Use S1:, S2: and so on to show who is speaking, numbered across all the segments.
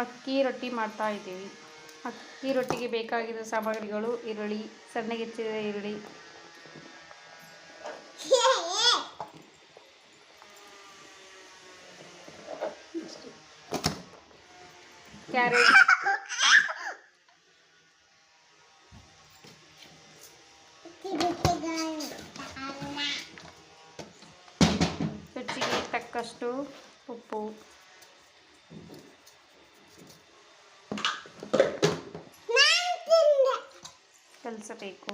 S1: ಅಕ್ಕಿ ರೊಟ್ಟಿ ಮಾಡ್ತಾ ಇದ್ದೀವಿ. ಅಕ್ಕಿ ರೊಟ್ಟಿಗೆ ಬೇಕಾಗಿರೋ ಸಾಮಗ್ರಿಗಳು: ಈರುಳ್ಳಿ, ಸಣ್ಣಗೆ ಹೆಚ್ಚಿದ ಈರುಳ್ಳಿ, ಕ್ಯಾರೆಟ್, ರುಚಿಗೆ ತಕ್ಕಷ್ಟು ಉಪ್ಪು, ಕಲಸಬೇಕು.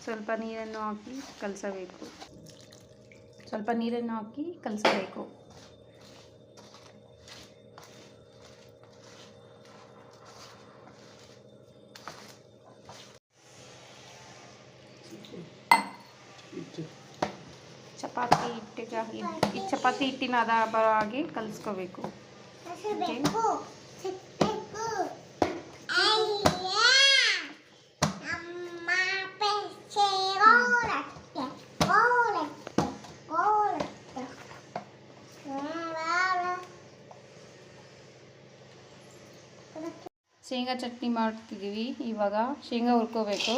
S1: ಸ್ವಲ್ಪ ನೀರನ್ನು ಹಾಕಿ ಕಲಸಬೇಕು. ಚಪಾತಿ ಹಿಟ್ಟಿನ ಹದ ಹಾಗೆ ಕಲಿಸ್ಕೋಬೇಕು. ಶೇಂಗಾ ಚಟ್ನಿ ಮಾಡ್ತಿದ್ದೀವಿ. ಇವಾಗ ಶೇಂಗಾ ಹುರ್ಕೋಬೇಕು.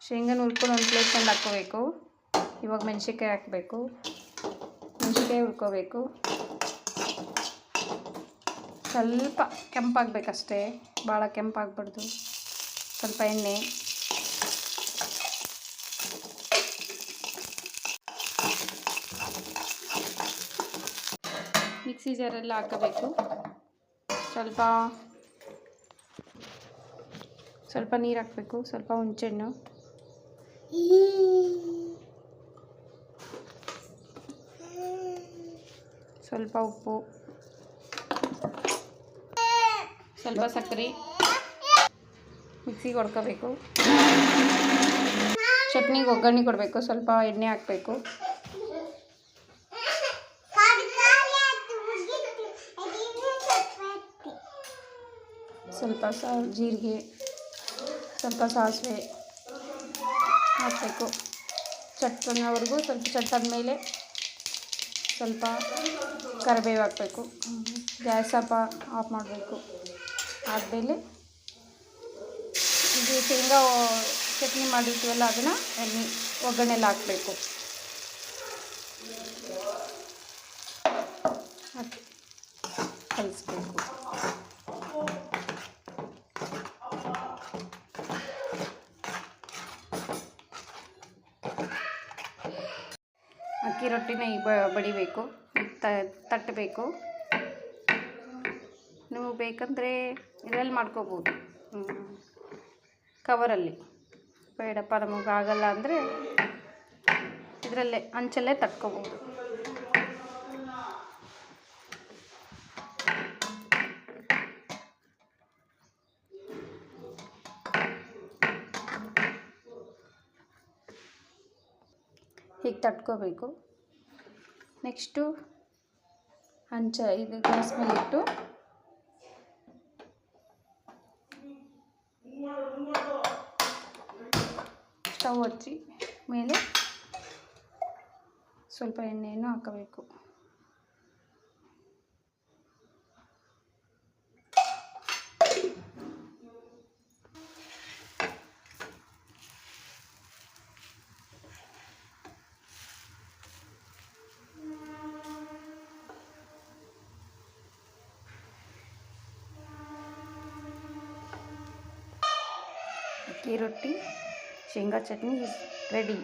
S1: ಶೇಂಗಾನ ಹುರ್ಕೊಂಡು ಒಂದು ಪ್ಲೇಟಲ್ಲಿ ಹಾಕ್ಕೋಬೇಕು. ಇವಾಗ ಮೆಣಸಿನ್ಕಾಯಿ ಹಾಕಬೇಕು. ಮೆಣಸಿನ್ಕಾಯಿ ಹುರ್ಕೋಬೇಕು. ಸ್ವಲ್ಪ ಕೆಂಪಾಗಬೇಕಷ್ಟೇ, ಭಾಳ ಕೆಂಪಾಗಬಾರ್ದು. ಸ್ವಲ್ಪ ಎಣ್ಣೆ, ಮಿಕ್ಸಿ ಜಾರೆಲ್ಲ ಹಾಕಬೇಕು. ಸ್ವಲ್ಪ ನೀರು ಹಾಕಬೇಕು. ಸ್ವಲ್ಪ ಹುಣಸೆಹಣ್ಣು, ಸ್ವಲ್ಪ ಉಪ್ಪು, ಸ್ವಲ್ಪ ಸಕ್ಕರೆ, ಮಿಕ್ಸಿಗೆ ಹೊಡ್ಕೋಬೇಕು. ಚಟ್ನಿಗೆ ಒಗ್ಗರಣೆ ಕೊಡಬೇಕು. ಸ್ವಲ್ಪ ಎಣ್ಣೆ ಹಾಕಬೇಕು. ಸ್ವಲ್ಪ ಜೀರಿಗೆ, ಸ್ವಲ್ಪ ಸಾಸಿವೆ ಹಾಕಬೇಕು. ಚಟ್ನವರೆಗೂ ಸ್ವಲ್ಪ ಚಟ್ಟಾದ ಮೇಲೆ ಸ್ವಲ್ಪ ಕರಿಬೇವು ಹಾಕಬೇಕು. ಗ್ಯಾಸ್ ಆಫ್ ಮಾಡಬೇಕು. ಆದಮೇಲೆ ಇದು ಶೇಂಗಾ ಚಟ್ನಿ ಮಾಡಿರ್ತೀವಲ್ಲ ಅದನ್ನು ಒಗ್ಗರಣೆಲ್ಲ ಹಾಕಬೇಕು. ಹಾಕಿ ಕಲಿಸ್ಬೇಕು. ಅಕ್ಕಿ ರೊಟ್ಟಿನ ಈಗ ಬಡಿಬೇಕು, ತಟ್ಟಬೇಕು. ನೀವು ಬೇಕಂದರೆ ಇದರಲ್ಲಿ ಮಾಡ್ಕೋಬೋದು, ಕವರಲ್ಲಿ. ಬೇಡಪ್ಪ ನಮಗೆ ಆಗಲ್ಲ ಅಂದರೆ ಇದರಲ್ಲೇ ಹಂಚಲ್ಲೇ ತಟ್ಕೋಬೋದು. ಹೀಗೆ ತಟ್ಕೋಬೇಕು. ನೆಕ್ಸ್ಟು ಇದು ಗ್ಯಾಸ್ ಮೇಲೆ ಇಟ್ಟು ಸ್ಟವ್ ಹಚ್ಚಿ ಮೇಲೆ ಸ್ವಲ್ಪ ಎಣ್ಣೆಯನ್ನು ಹಾಕಬೇಕು. ಅಕ್ಕಿ ರೊಟ್ಟಿ ಶೇಂಗಾ ಚಟ್ನಿ ರೆಡಿ.